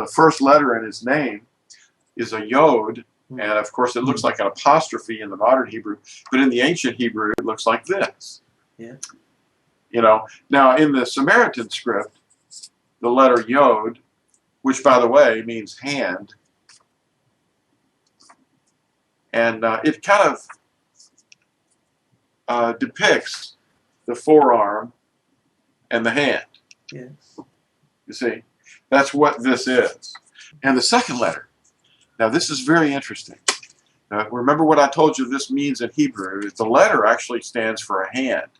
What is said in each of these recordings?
The first letter in his name is a Yod, and of course it looks like an apostrophe in the modern Hebrew, but in the ancient Hebrew it looks like this. Yeah. You know, now in the Samaritan script, the letter Yod, which by the way means hand, and it kind of depicts the forearm and the hand. Yes. You see, that's what this is. And the second letter, now this is very interesting. Remember what I told you this means in Hebrew. The letter actually stands for a hand.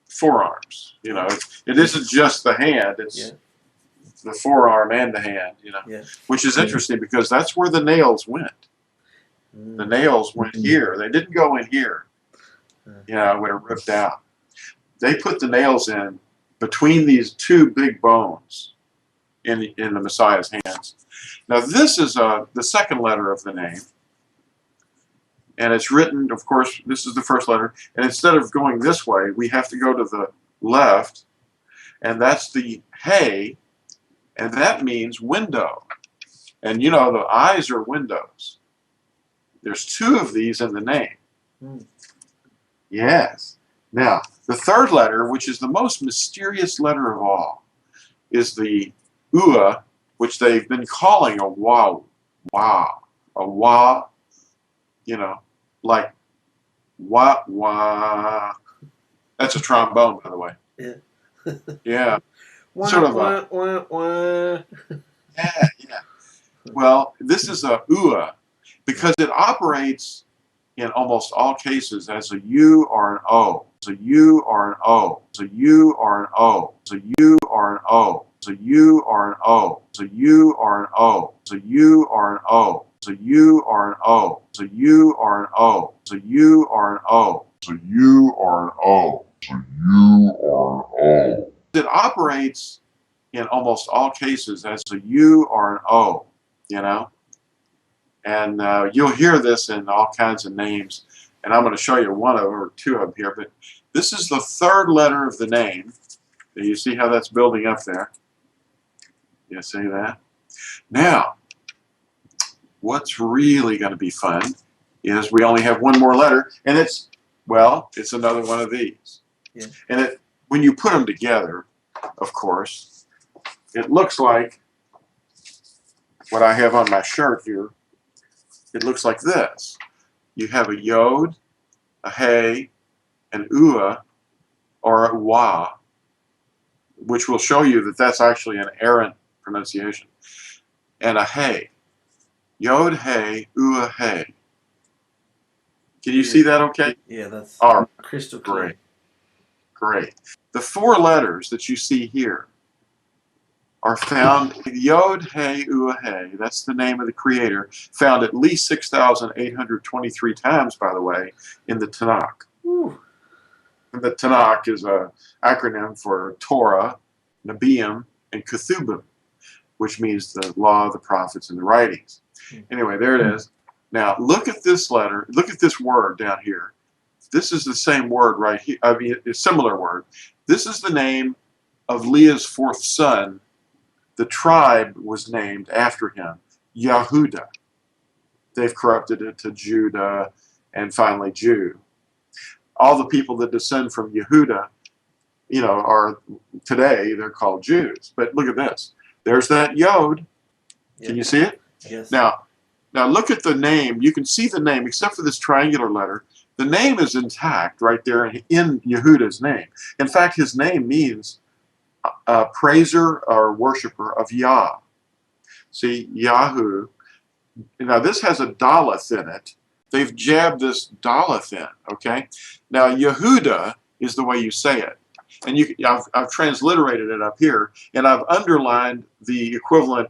Forearms, you know, it isn't just the hand, it's the forearm and the hand, you know, which is interesting because that's where the nails went. The nails went here. They didn't go in here, you know, when it ripped out. They put the nails in between these two big bones in the Messiah's hands. Now this is the second letter of the name. And it's written, of course, this is the first letter. And instead of going this way, we have to go to the left. And that's the Hey. And that means window. And you know, the eyes are windows. There's two of these in the name. Yes. Now, the third letter, which is the most mysterious letter of all, is the Ua, which they've been calling a Wow. Wow. A Wah, you know, like wah wah. That's a trombone, by the way. Yeah. Yeah. Wah, Sort of wah, wah, wah. Yeah, yeah. Well, this is a Ua because it operates in almost all cases as a U or an O. It's a U or an O. It's a U or an O. It's a U or an O. It's a U or an O. It's a U or an O. It's a U or an O. It's a U or an O. It's a U or an O. It's a U or an O. It's a U or an O. It's a U or an O. It operates in almost all cases as a U or an O, you know? And you'll hear this in all kinds of names. And I'm going to show you one of them or two of them here. But this is the third letter of the name. You see how that's building up there? You see that? Now, what's really going to be fun is we only have one more letter. And it's, well, it's another one of these. Yeah. And when you put them together, of course, it looks like what I have on my shirt here. It looks like this. You have a Yod, a Hey, an Ua, or a Wah, which will show you that that's actually an errant pronunciation, and a Hey. Yod Hey Uau Hey. Can you see that okay? Yeah, that's crystal clear. Great. Great. The four letters that you see here are found, Yod Hey Uau Hey, that's the name of the creator, found at least 6,823 times, by the way, in the Tanakh. Ooh. The Tanakh is an acronym for Torah, Nebiim, and Ketubim, which means the law, the prophets, and the writings. Anyway, there it is. Now, look at this letter, look at this word down here. This is the same word right here, I mean, a similar word. This is the name of Leah's fourth son. The tribe was named after him, Yehuda. They've corrupted it to Judah and finally Jew. All the people that descend from Yehuda, you know, are today, they're called Jews. But look at this. There's that Yod. Can you see it? Yes. Now look at the name. You can see the name, except for this triangular letter. The name is intact right there in Yehuda's name. In fact, his name means praiser or worshiper of Yah. See, Yahu. Now this has a Daleth in it. They've jabbed this Daleth in, okay? Now Yehuda is the way you say it. And I've transliterated it up here, and I've underlined the equivalent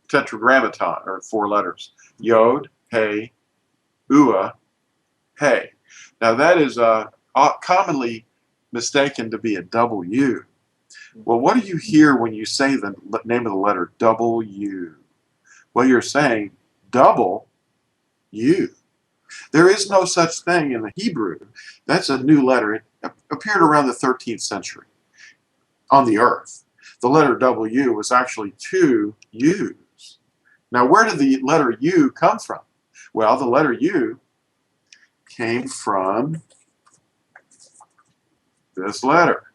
tetragrammaton, or four letters. Yod, Hey, Uau, Hey. Now that is commonly mistaken to be a W. Well, what do you hear when you say the name of the letter W? Well, you're saying double U. There is no such thing in the Hebrew. That's a new letter. It appeared around the 13th century on the earth. the letter W was actually two U's. Now, where did the letter U come from? Well, the letter U came from this letter,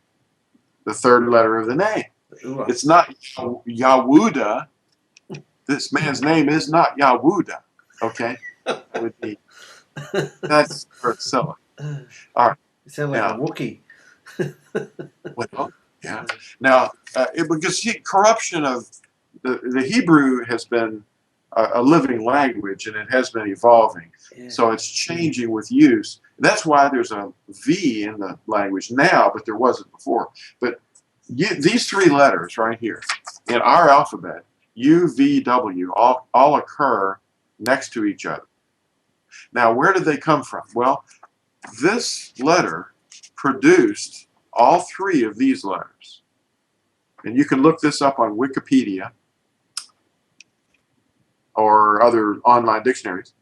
the third letter of the name. It's not Yawuda. This man's name is not Yawuda. Okay? With the, that's for silly. All right. You sound like Now, a Wookiee. well, yeah. Now, because corruption of the Hebrew has been a living language, and it has been evolving. Yeah. So it's changing with use. That's why there's a V in the language now, but there wasn't before. But these three letters right here in our alphabet, U, V, W, all occur next to each other. Now, where did they come from? Well, this letter produced all three of these letters. And you can look this up on Wikipedia or other online dictionaries.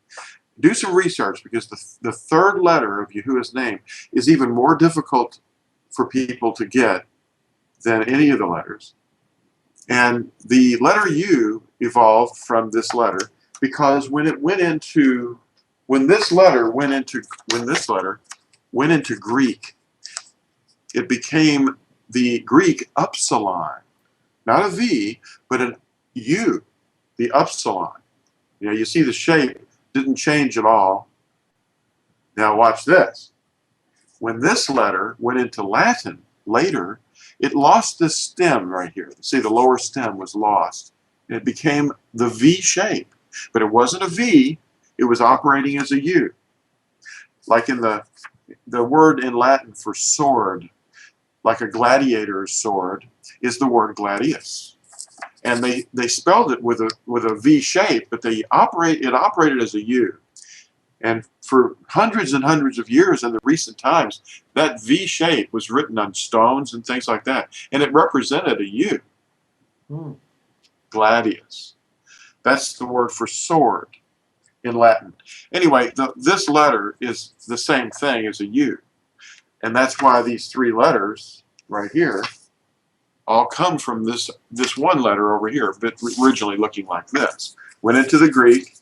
Do some research, because the third letter of Yahuwah's name is even more difficult for people to get than any of the letters. And the letter U evolved from this letter because when this letter went into Greek, it became the Greek upsilon, not a V, but an U, the upsilon. You know, you see the shape didn't change at all. Now watch this. When this letter went into Latin later, it lost this stem right here. See, the lower stem was lost. And it became the V shape. But it wasn't a V, it was operating as a U. Like in the word in Latin for sword, like a gladiator's sword, is the word gladius. And they spelled it with a V shape, but it operated as a U. And for hundreds and hundreds of years in the recent times, that V shape was written on stones and things like that. And it represented a U. Gladius. That's the word for sword in Latin. Anyway, this letter is the same thing as a U. And that's why these three letters right here all come from this one letter over here, but originally looking like this. Went into the Greek,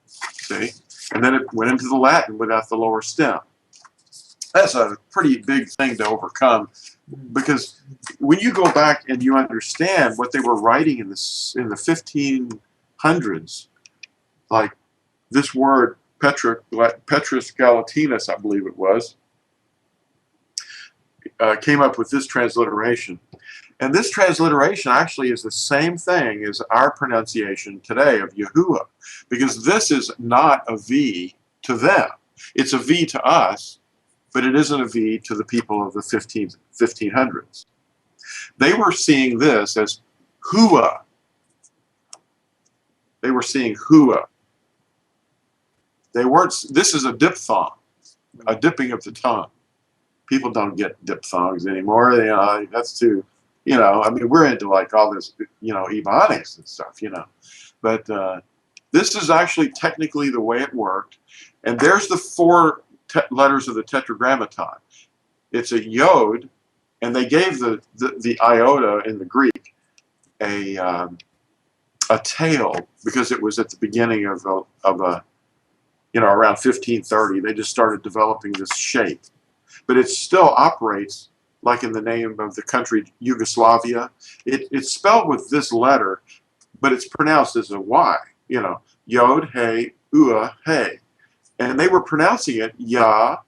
see, and then it went into the Latin without the lower stem. That's a pretty big thing to overcome, because when you go back and you understand what they were writing in the 1500s, like this word Petrus Galatinus, I believe it was, came up with this transliteration. And this transliteration actually is the same thing as our pronunciation today of Yahuwah, because this is not a V to them. It's a V to us, but it isn't a V to the people of the 1500s. They were seeing this as Hua. They were seeing Hua. They weren't. This is a diphthong, a dipping of the tongue. People don't get diphthongs anymore. That's too. I mean, we're into like all this, ebonics and stuff, But this is actually technically the way it worked. And there's the four letters of the Tetragrammaton. It's a yod, and they gave the iota in the Greek a tail, because it was at the beginning of a around 1530. They just started developing this shape. But it still operates like in the name of the country Yugoslavia. It's spelled with this letter, but it's pronounced as a Y. Yod Hey Uau Hey, and they were pronouncing it Yahuwah.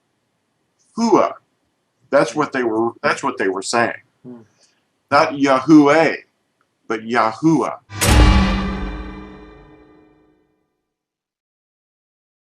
That's what they were saying. Not Yahuwah, but Yahuwah.